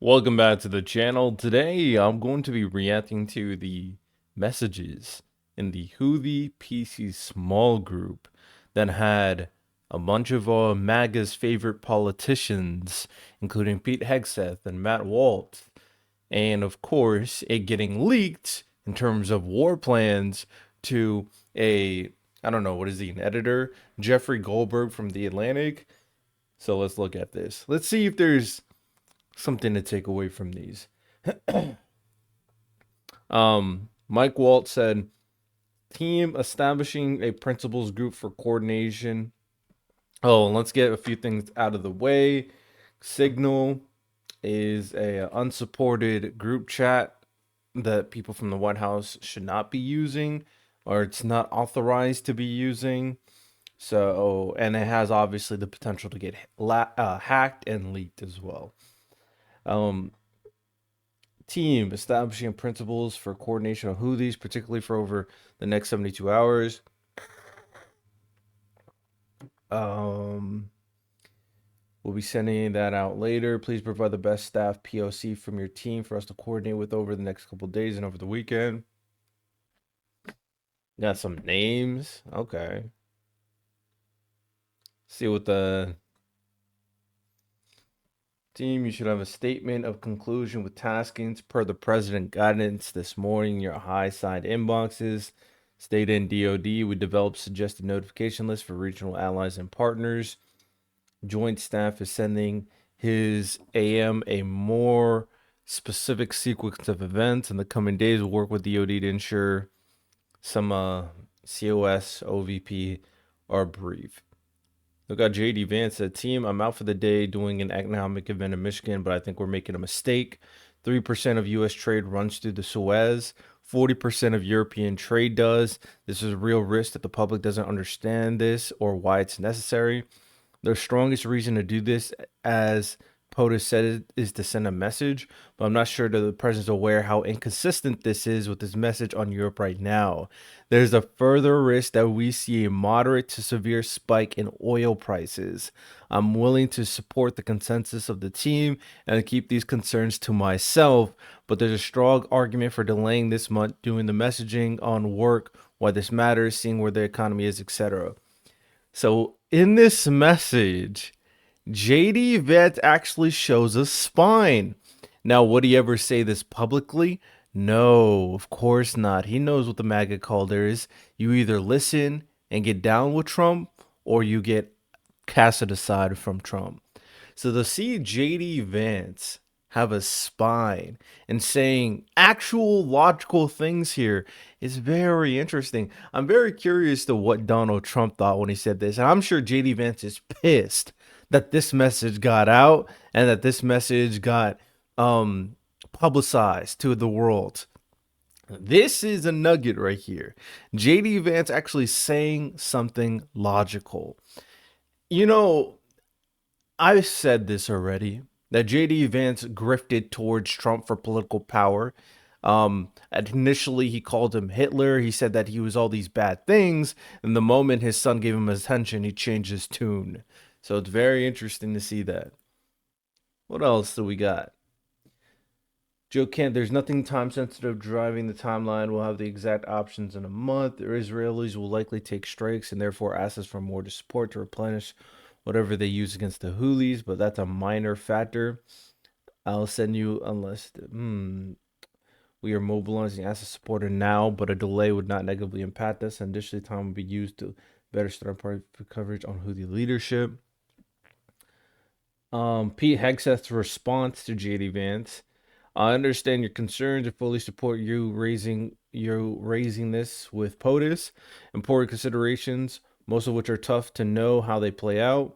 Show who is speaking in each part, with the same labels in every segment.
Speaker 1: Welcome back to the channel. Today, I'm going to be reacting to the messages in the Houthi PC small group that had a bunch of MAGA's favorite politicians, including Pete Hegseth and Matt Waltz, and of course, it getting leaked in terms of war plans to I don't know, what is he, an editor? Jeffrey Goldberg from The Atlantic. So let's look at this. Let's see if there's something to take away from these. Mike Walt said, team establishing a principals group for coordination. Oh, and let's get a few things out of the way. Signal is a unsupported group chat that people from the White House should not be using, or it's not authorized to be using. So, and it has obviously the potential to get hacked and leaked as well. Team establishing principles for coordination of Houthis, particularly for over the next 72 hours. We'll be sending that out later. Please provide the best staff POC from your team for us to coordinate with over the next couple days and over the weekend. Got some names. Okay. See what the team, you should have a statement of conclusion with taskings per the president guidance this morning in your high side inboxes. State and DoD would develop suggested notification lists for regional allies and partners. Joint staff is sending his AM a more specific sequence of events in the coming days. Will work with DoD to ensure some COS, OVP are brief. Look at JD Vance said, team, I'm out for the day doing an economic event in Michigan, but I think we're making a mistake. 3% of U.S. trade runs through the Suez. 40% of European trade does. This is a real risk that the public doesn't understand this or why it's necessary. The strongest reason to do this, as POTUS said, is to send a message, but I'm not sure that the president's aware how inconsistent this is with his message on Europe right now. There's a further risk that we see a moderate to severe spike in oil prices. I'm willing to support the consensus of the team and keep these concerns to myself, but there's a strong argument for delaying this month, doing the messaging on work, why this matters, seeing where the economy is, etc. So in this message, JD Vance actually shows a spine. Now, would he ever say this publicly? No, of course not. He knows what the MAGA culture is. You either listen and get down with Trump, or you get casted aside from Trump. So to see JD Vance have a spine and saying actual logical things here is very interesting. I'm very curious to what Donald Trump thought when he said this. And I'm sure JD Vance is pissed that this message got out and that this message got publicized to the world. This is a nugget right here. JD Vance actually saying something logical. You know, I've said this already, that JD Vance grifted towards Trump for political power. Initially, he called him Hitler. He said that he was all these bad things. And the moment his son gave him attention, he changed his tune. So it's very interesting to see that. What else do we got? Joe Kent, there's nothing time sensitive driving the timeline. We'll have the exact options in a month. The Israelis will likely take strikes and therefore ask us for more to support to replenish whatever they use against the Houthis, but that's a minor factor. I'll send you unless we are mobilizing as a supporter now, but a delay would not negatively impact us. And additionally, time would be used to better start part coverage on Houthi leadership. Pete Hegseth's response to JD Vance. I understand your concerns and fully support you raising this with POTUS. Important considerations, most of which are tough to know how they play out.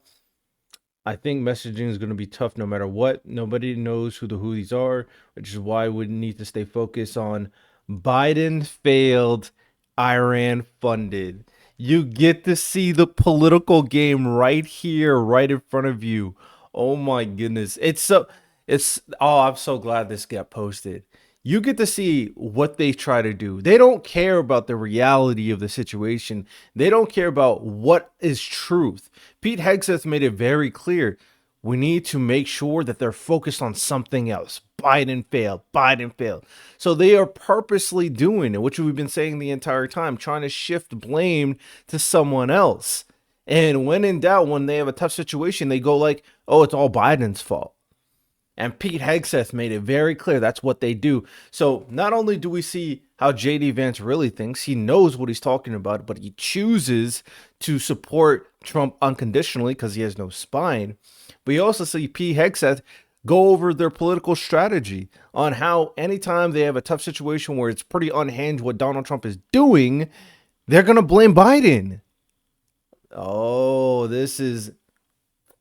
Speaker 1: I think messaging is going to be tough no matter what. Nobody knows who the Houthis are, which is why we need to stay focused on Biden failed, Iran funded. You get to see the political game right here, right in front of you. Oh my goodness. I'm so glad this got posted. You get to see what they try to do. They don't care about the reality of the situation. They don't care about what is truth. Pete Hegseth made it very clear. We need to make sure that they're focused on something else. Biden failed. Biden failed. So they are purposely doing it, which we've been saying the entire time, trying to shift blame to someone else. And when in doubt, when they have a tough situation, they go like, oh, it's all Biden's fault. And Pete Hegseth made it very clear that's what they do. So not only do we see how JD Vance really thinks, he knows what he's talking about, but he chooses to support Trump unconditionally because he has no spine. But you also see Pete Hegseth go over their political strategy on how anytime they have a tough situation where it's pretty unhinged what Donald Trump is doing, they're going to blame Biden. Oh, this is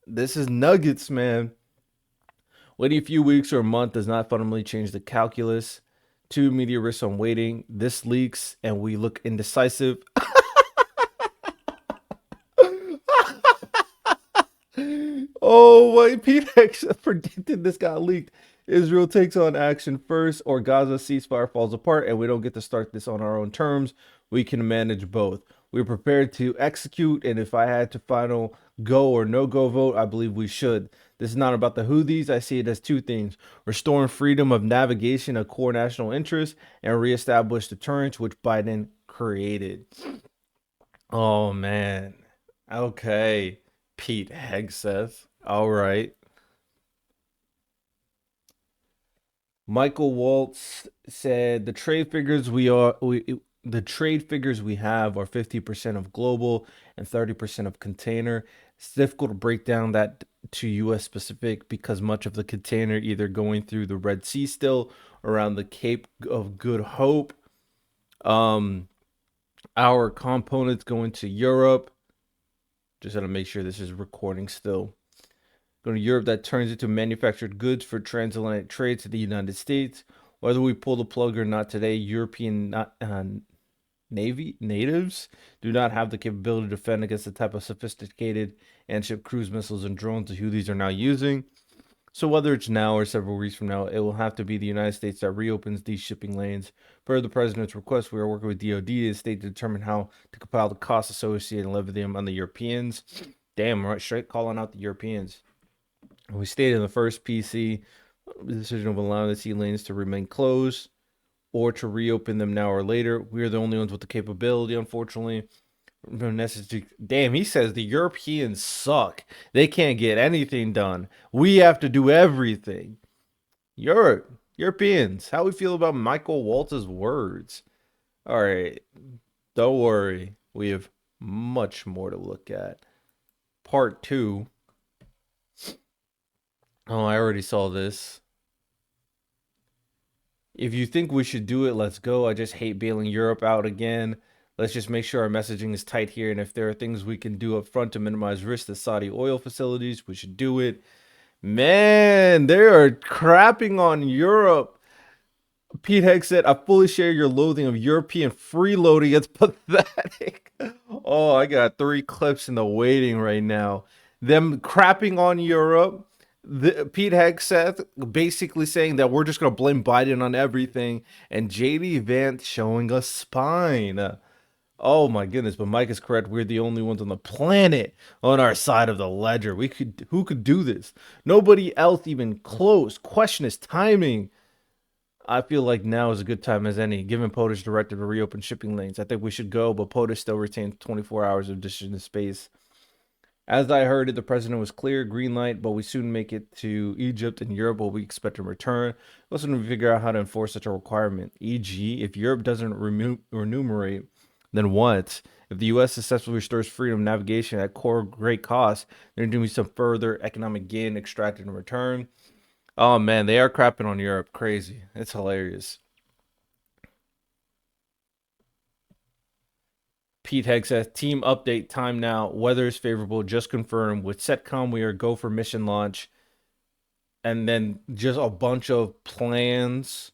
Speaker 1: nuggets, man. Waiting a few weeks or a month does not fundamentally change the calculus. Two media risks on waiting. This leaks and we look indecisive. Oh, wait, Pete Hegseth predicted this got leaked. Israel takes on action first, or Gaza ceasefire falls apart, and we don't get to start this on our own terms. We can manage both. We're prepared to execute, and if I had to final go or no go vote, I believe we should. This is not about the Houthis. I see it as two things: restoring freedom of navigation, a core national interest, and reestablish deterrence, which Biden created. Oh, man. Okay. Pete Hegseth. All right. Michael Waltz said the trade figures we have are 50% of global and 30% of container. It's difficult to break down that to US specific because much of the container either going through the Red Sea still around the Cape of Good Hope. Our components going to Europe. Just gotta make sure this is recording still. Going to Europe, that turns into manufactured goods for transatlantic trade to the United States. Whether we pull the plug or not today, European Navy natives do not have the capability to defend against the type of sophisticated anti-ship cruise missiles and drones the Houthis are now using. So whether it's now or several weeks from now, it will have to be the United States that reopens these shipping lanes. Per the president's request, we are working with DoD and state to determine how to compile the costs associated and levy them on the Europeans. Damn, right, straight calling out the Europeans. We stated in the first PC the decision of allowing the sea lanes to remain closed or to reopen them now or later. We are the only ones with the capability, unfortunately. Damn, he says the Europeans suck. They can't get anything done. We have to do everything. Europeans, how we feel about Michael Waltz's words? All right, don't worry. We have much more to look at. Part 2. Oh, I already saw this. If you think we should do it, let's go. I just hate bailing Europe out again. Let's just make sure our messaging is tight here. And if there are things we can do up front to minimize risk to Saudi oil facilities, we should do it. Man, they are crapping on Europe. Pete Hegg said, I fully share your loathing of European freeloading. It's pathetic. Oh, I got 3 clips in the waiting right now. Them crapping on Europe. Pete Hegseth basically saying that we're just going to blame Biden on everything. And JD Vance showing us spine. Oh my goodness, but Mike is correct. We're the only ones on the planet on our side of the ledger. Who could do this? Nobody else even close. Question is timing. I feel like now is a good time as any, given POTUS directive to reopen shipping lanes. I think we should go, but POTUS still retains 24 hours of decision space. As I heard it, the president was clear, green light, but we soon make it to Egypt and Europe where we expect to return. We also need to figure out how to enforce such a requirement. E.g., if Europe doesn't remunerate, then what? If the U.S. successfully restores freedom of navigation at core great cost, there's going to be some further economic gain extracted in return. Oh man, they are crapping on Europe. Crazy. It's hilarious. Pete Hegseth, team update, time now. Weather is favorable, just confirmed. With SETCOM, we are go for mission launch. And then just a bunch of plans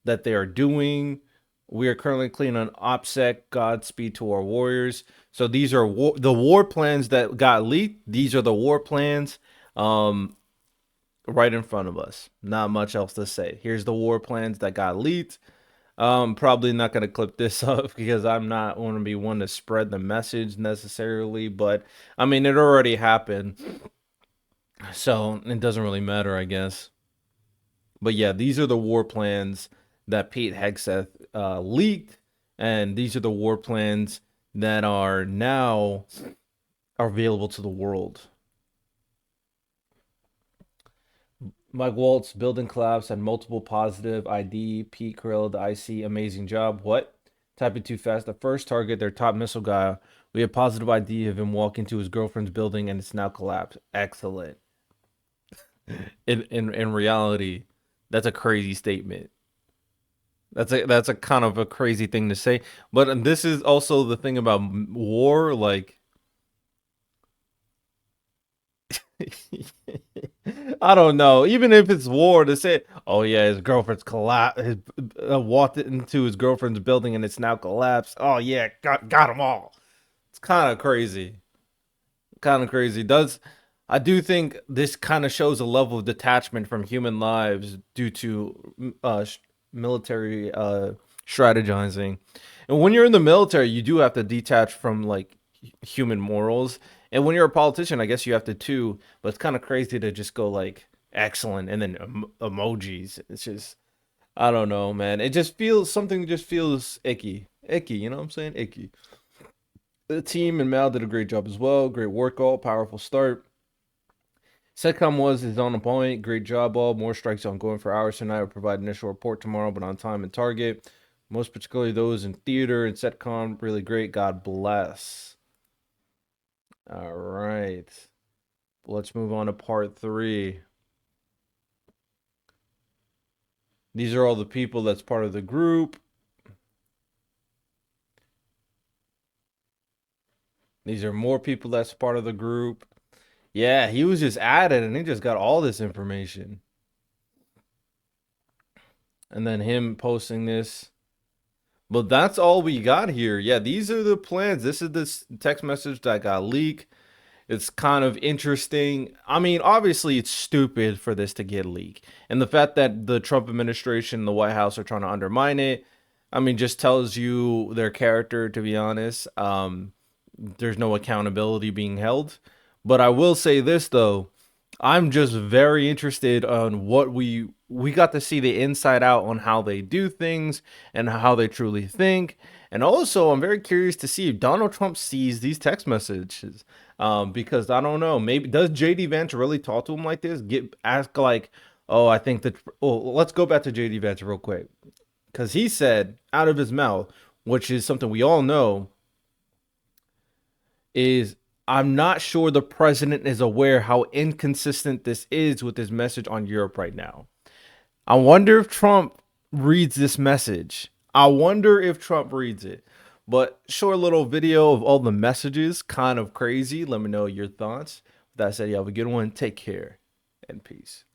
Speaker 1: that they are doing. We are currently clean on OPSEC. Godspeed to our warriors. So these are the war plans that got leaked. These are the war plans right in front of us. Not much else to say. Here's the war plans that got leaked. Probably not going to clip this up because I'm not going to be one to spread the message necessarily. But, I mean, it already happened. So it doesn't really matter, I guess. But yeah, these are the war plans that Pete Hegseth leaked, and these are the war plans that are now available to the world. Mike Waltz, building collapse, had multiple positive ID. Pete Krill, the IC, amazing job. What? Typing too fast. The first target, their top missile guy. We have positive ID of him walking to his girlfriend's building, and it's now collapsed. Excellent. In reality, that's a crazy statement. That's a kind of a crazy thing to say. But this is also the thing about war. Like, I don't know. Even if it's war, to say, "Oh yeah, his girlfriend's collapsed. Walked into his girlfriend's building and it's now collapsed." Oh yeah, got them all. It's kind of crazy. Kind of crazy. Does I do think this kind of shows a level of detachment from human lives due to military strategizing. And when you're in the military, you do have to detach from like human morals. And when you're a politician, I guess you have to too. But it's kind of crazy to just go like excellent and then emojis. It's just I don't know, man. It just feels something just feels icky, icky. You know what I'm saying? Icky. The team and Mal did a great job as well. Great workout, powerful start. Setcom was is on a point. Great job, all. More strikes ongoing for hours tonight. Will provide initial report tomorrow, but on time and target. Most particularly those in theater and Setcom, really great. God bless. All right. Let's move on to part 3. These are all the people that's part of the group. These are more people that's part of the group. Yeah, he was just added and he just got all this information. And then him posting this. But that's all we got here. Yeah, these are the plans. This is this text message that got leaked. It's kind of interesting. I mean, obviously, it's stupid for this to get leaked. And the fact that the Trump administration and the White House are trying to undermine it, I mean, just tells you their character, to be honest. There's no accountability being held. But I will say this, though. I'm just very interested on what we got to see the inside out on how they do things and how they truly think. And also, I'm very curious to see if Donald Trump sees these text messages. Because I don't know, maybe does JD Vance really talk to him like this? Get ask like, oh, I think that. Oh, let's go back to JD Vance real quick, because he said out of his mouth, which is something we all know, is I'm not sure the president is aware how inconsistent this is with his message on Europe right now. I wonder if Trump reads this message. I wonder if Trump reads it. But short little video of all the messages, kind of crazy. Let me know your thoughts. With that said, you have a good one. Take care and peace.